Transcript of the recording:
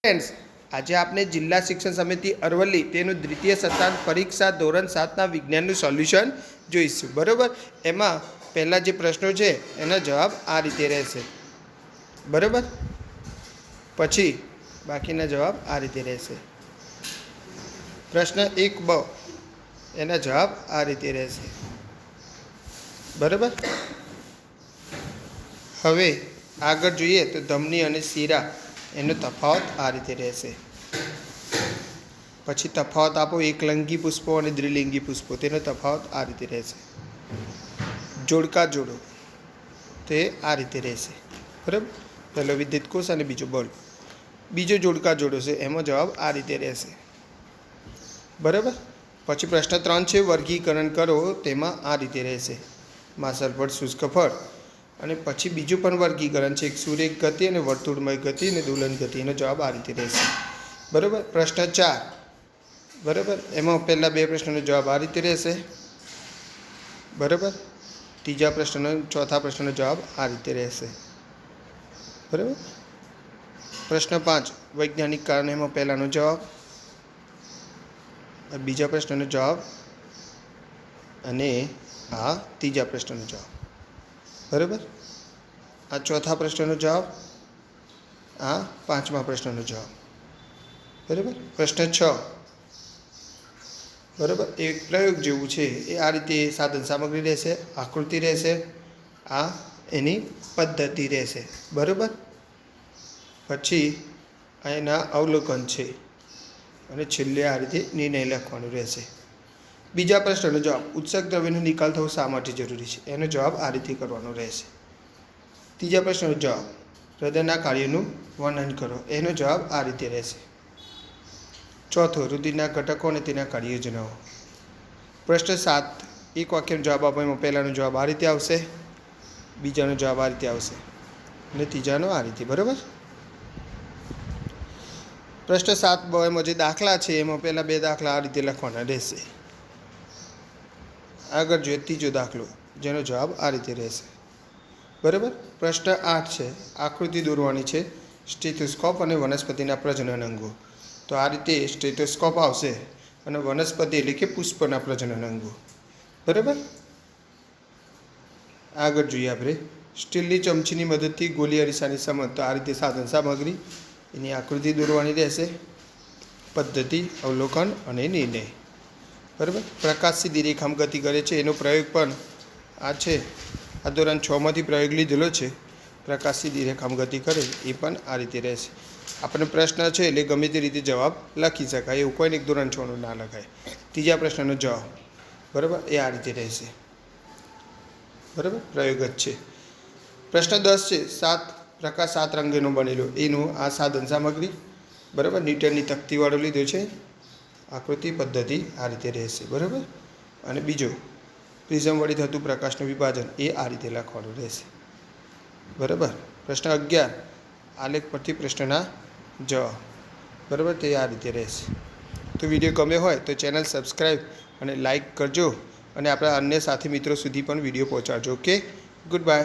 Friends, आज आपने जिला शिक्षण समिति अरवली तेनु द्वितीय सत्रांत परीक्षा धोरण 7 विज्ञान सोल्यूशन जोईशुं। बराबर, एमां पहला जे प्रश्नों है एना जवाब आ रीते रहेशे। बराबर, पछी बाकीना जवाब आ रीते रहेशे। प्रश्न 1ब एना जवाब आ रीते रहेशे। बराबर, हवे आगळ जोईए तो धमनी अने शीरा एनो तफावत आ रीते रहेशे। पछी तफावत आपो एकलिंगी पुष्पो और द्विलिंगी पुष्पो, तेनो तफावत आ रीते रहेशे। जोड़का जोड़ो ते आ रीते रहेशे। बराबर, पहलो विद्युत कोष और बीजो बल्ब। बीजो जोड़का जोड़ो से एमां जवाब आ रीते रहेशे। बराबर, पछी प्रश्न 3 छे वर्गीकरण करो, तेमां आ रीते रहेशे। मासल फळ, शुष्क फळ। અને પછી બીજું પણ વર્ગીકરણ છે, એક સુરેખ ગતિ અને વર્તુળમય ગતિ અને દુલ્હન ગતિ. એનો જવાબ આ રીતે રહેશે. બરાબર, પ્રશ્ન 4. બરાબર, એમાં પહેલા બે પ્રશ્નનો જવાબ આ રીતે રહેશે. બરાબર, ત્રીજા પ્રશ્નનો ચોથા પ્રશ્નનો જવાબ આ રીતે રહેશે. બરાબર, પ્રશ્ન 5 વૈજ્ઞાનિક કારણ, એમાં પહેલાનો જવાબ, બીજા પ્રશ્નનો જવાબ અને આ ત્રીજા પ્રશ્નનો જવાબ. बराबर, आ चौथा प्रश्न जवाब, आ पांचमा प्रश्न जवाब. बराबर, प्रश्न 6. बराबर, एक प्रयोग जेवुं छे ए आ रीते साधन सामग्री रहेशे, आकृति रहेशे, आ एनी पद्धति रहेशे. बराबर, पछी एना अवलोकन छे अने छेल्ले आ रीते निर्णय लखवानो रहेशे. बीजा प्रश्ननो जवाब, उत्सर्ग द्रव्यनो निकाल थवो शा माटे जरूरी छे, एनो जवाब आ रीते करवानो रहेशे. तीजा प्रश्ननो जवाब, हृदयना कार्यનું वर्णन करो, एनो जवाब आ रीते रहेशे. चौथो, रुधिરના घटको અને તેના કાર્યો જણાવો. प्रश्न 7 एक वाक्यનો जवाब आपो, एमां પહેલાનો जवाब आ रीते आवशे, बीजानो जवाब आ रीते आवशे અને ત્રીજાનો आ रीते. बराबर, प्रश्न 7 एमां जे दाखला छे एमां પહેલા બે દાખલા आ रीते લખવાના રહેશે. आगळ जोईए तीजो दाखलो, जेनो जवाब आ रीते रहेशे. बराबर, प्रश्न 8 है, आकृति दौरवानी है, स्टेथोस्कोप और वनस्पतिना प्रजनन अंगो. तो आ रीते स्टेथोस्कोप आवशे अने वनस्पति एटले के पुष्पना प्रजनन अंगो. बराबर, आगळ जोईए आपणे स्टीलनी चमचीनी मददथी गोली अरीसानी समज. तो आ रीते साधन सामग्री एनी आकृति दौरवानी रहेशे. पद्धति, अवलोकन अने निर्णय. बराबर, प्रकाश सीधी रेखाम गति करे छे, एनो प्रयोग पण आ छे. आ धोरण 6 मांथी प्रयोग लीधेलो छे. प्रकाश सीधी रेखाम गति करे ए पण आ रीते रहेशे. आपणे प्रश्न छे એટલે गमे ते रीते जवाब लखी शकाय, एवुं कोई एक धोरण 6 नो ना लखाय. तीजा प्रश्ननो जवाब, बराबर, ए आ रीते रहेशे. बराबर, प्रयोग ज छे. प्रश्न 10 छे, 7 प्रकाश 7 रंगनो बनेलो, एनुं आ साधन सामग्री. बराबर, न्यूटननी तख्तीवाळो लीधो छे. आकृति पद्धति आ रीते रहेशे. बराबर, अने बीजो प्रिझम वडे थतुं प्रकाशनुं विभाजन ए आ रीते लखवानुं रहेशे. बराबर, प्रश्न 11 आलेख परथी प्रश्नना जवाब. बराबर, ते आ रीते रहेशे. तो विडियो गम्यो होय तो चेनल सब्सक्राइब अने लाइक करजो अने आपणा अन्य साथी मित्रों सुधी पण विडियो पहोंचाडजो. Okay, good bye.